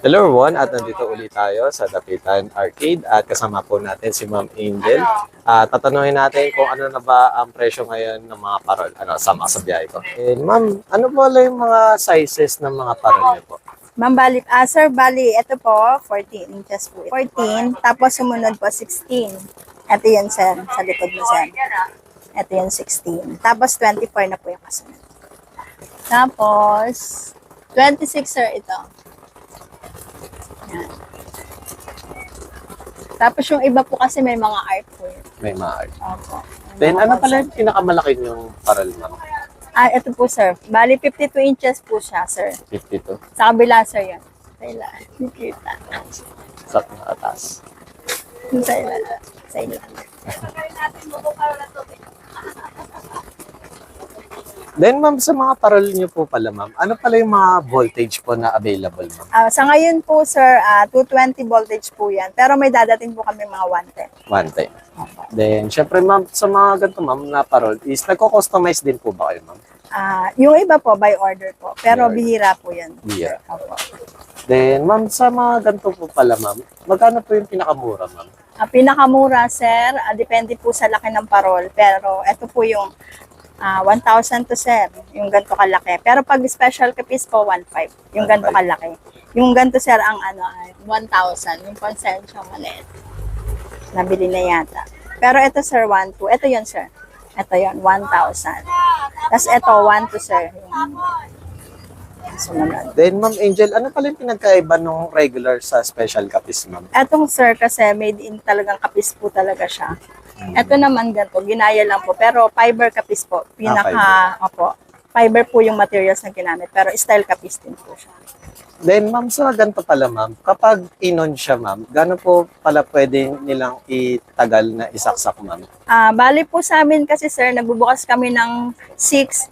Hello everyone, at nandito ulit tayo sa Dapitan Arcade at kasama po natin si Ma'am Angel. Tatanungin natin kung ano na ba ang presyo ngayon ng mga parol. Sama sa biyahe ko. Ma'am, ano po yung mga sizes ng mga parol niyo po? Ma'am, sir, ito po, 14 inches po. 14, tapos sumunod po, 16. Ito yun, sir, sa likod mo, sir. Ito yun, 16. Tapos, 24 na po yung kasunod. Tapos, 26, sir, ito. Yan. Tapos, yung iba po kasi may mga art po yun. May mga art. Opo. Then, ano pala yung pinakamalaki yung parol, ma'am? Ito po, sir. 52 inches po siya, sir. 52. Sa kabila, sir, yan. Kailan? Hindi kita. Sa atas. Sa ilan. Sa ilan. Then, ma'am, sa mga parol niyo po pala, ma'am, ano pala yung mga voltage po na available, ma'am? Sa ngayon po, sir, 220 voltage po yan. Pero may dadating po kami mga 110. 110. Then, syempre, ma'am, sa mga ganito, ma'am, na parol, is nagko-customize din po ba kayo, ma'am? Yung iba po, by order po. Pero By order. bihira po yan. Bihira. Opo. Then, ma'am, sa mga ganito po pala, ma'am, magkano po yung pinakamura, ma'am? Pinakamura, sir, depende po sa laki ng parol. Pero ito po yung 1,000 to, sir. Yung ganito kalaki. Pero pag special capis po, 1,500. Yung ganito kalaki. Yung ganito, sir, ang 1,000. Yung konsensya maliit. Nabili na yata. Pero ito, sir, 1,200. Ito yun, sir. Ito yun, 1,000. Tapos ito, 1,200, sir. Yung sumunod. Then, ma'am Angel, ano pala yung pinagkaiba nung regular sa special kapis, ma'am? Etong, sir, kasi made in talagang kapis po talaga siya. Ito naman ganito, ginaya lang po. Pero fiber kapis po. Fiber po yung materials na ginamit. Pero style kapis din po siya. Then, ma'am, sa ganito pala, ma'am, kapag inon siya, ma'am, gano'n po pala pwede nilang itagal na isaksak, ma'am? Bali po sa amin kasi, sir, nagbubukas kami ng 6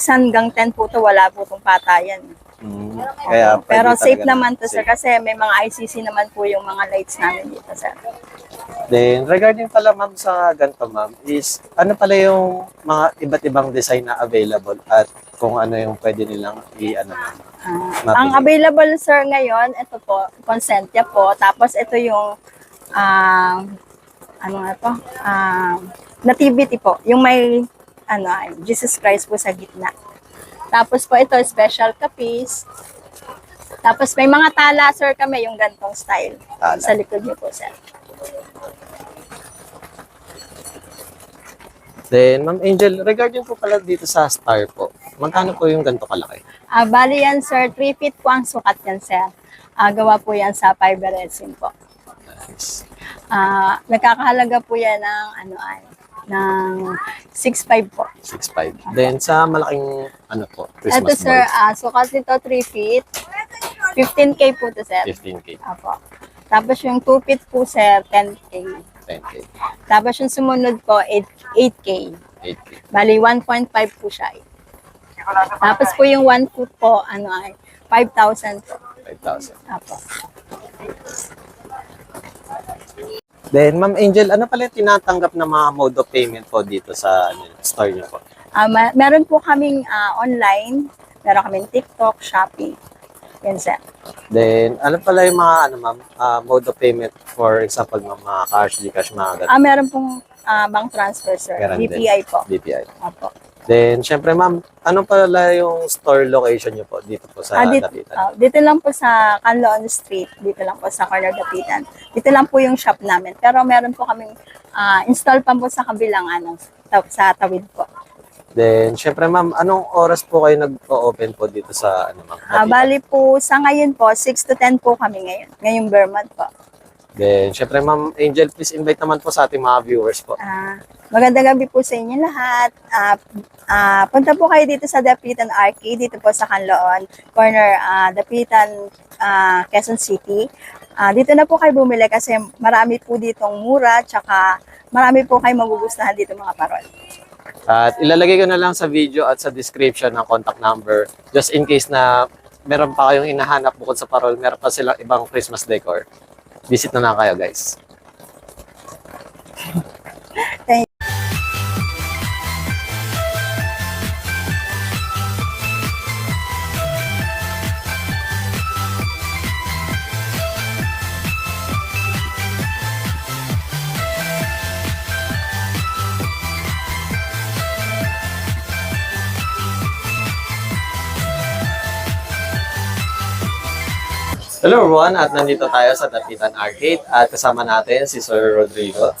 hanggang 10 po to. Wala po itong patayan. Kaya Pero pwede safe talaga naman to, sir, safe. kasi may mga ICC naman po yung mga lights namin dito, sir. Then, regarding pala, ma'am, sa ganito, ma'am, is ano pala yung mga iba't ibang design na available at kung ano yung pwede nilang ma'am? Ang available, sir, ngayon, ito po, Consentia po. Tapos ito yung, Nativity po. Yung may, Jesus Christ po sa gitna. Tapos po ito, special kapis. Tapos may mga tala, sir, kami, yung gantong style. Tala. Sa likod niyo po, sir. Then, ma'am Angel, regarding po pala dito sa star po, magkano po yung ganito kalaki? Bali yan, sir, 3 feet po ang sukat yan, sir. Gawa po yan sa fiber resin po. Nice. Nagkakahalaga po yan ng 6.5 po. 6.5. Then, sa malaking, Christmas Ito, sir, balls, sukat nito 3 feet. 15K po to, sir. 15K, Apo. Tapos yung 2 feet po, sir, 10K. 10K, Tapos yung sumunod po, 8K. 8K. Bali, 1.5 po siya. Tapos po yung 1 foot po, 5,000 po. 5,000. Apo. Then, Ma'am Angel, ano pala yung tinatanggap na mga mode of payment po dito sa store niyo po? Meron po kaming online. Meron kaming TikTok, Shopee. Yan, sir. Then, ano pala yung mga ma'am, mode of payment, for example, mga cash, Gcash, mga ganun? Meron pong bank transfer, sir. Meron din. BPI po. BPI. Apo. Then, syempre, ma'am, ano pala yung store location niyo po dito po sa Dapitan? Dito lang po sa Canloan Street. Dito lang po sa corner Dapitan. Dito lang po yung shop namin. Pero meron po kaming install pa po sa kabilang sa tawid po. Then, syempre, ma'am, anong oras po kayo nag-open po dito sa ma'am? Dapitan? Bali po, sa ngayon po, 6 to 10 po kami ngayon. Ngayong Vermont po. Then, syempre, Ma'am Angel, please invite naman po sa ating mga viewers po. Magandang gabi po sa inyo lahat. Punta po kayo dito sa Dapitan Arcade, dito po sa Canloan, corner Dapitan, Quezon City. Dito na po kayo bumili kasi marami po ditong mura, tsaka marami po kayo magugustuhan dito mga parol. At ilalagay ko na lang sa video at sa description ng contact number just in case na meron pa kayong hinahanap bukod sa parol, meron pa silang ibang Christmas decor. Visit na lang kayo, guys. Thank Hello everyone, at nandito tayo sa Dapitan Arcade at kasama natin si Sir Rodrigo.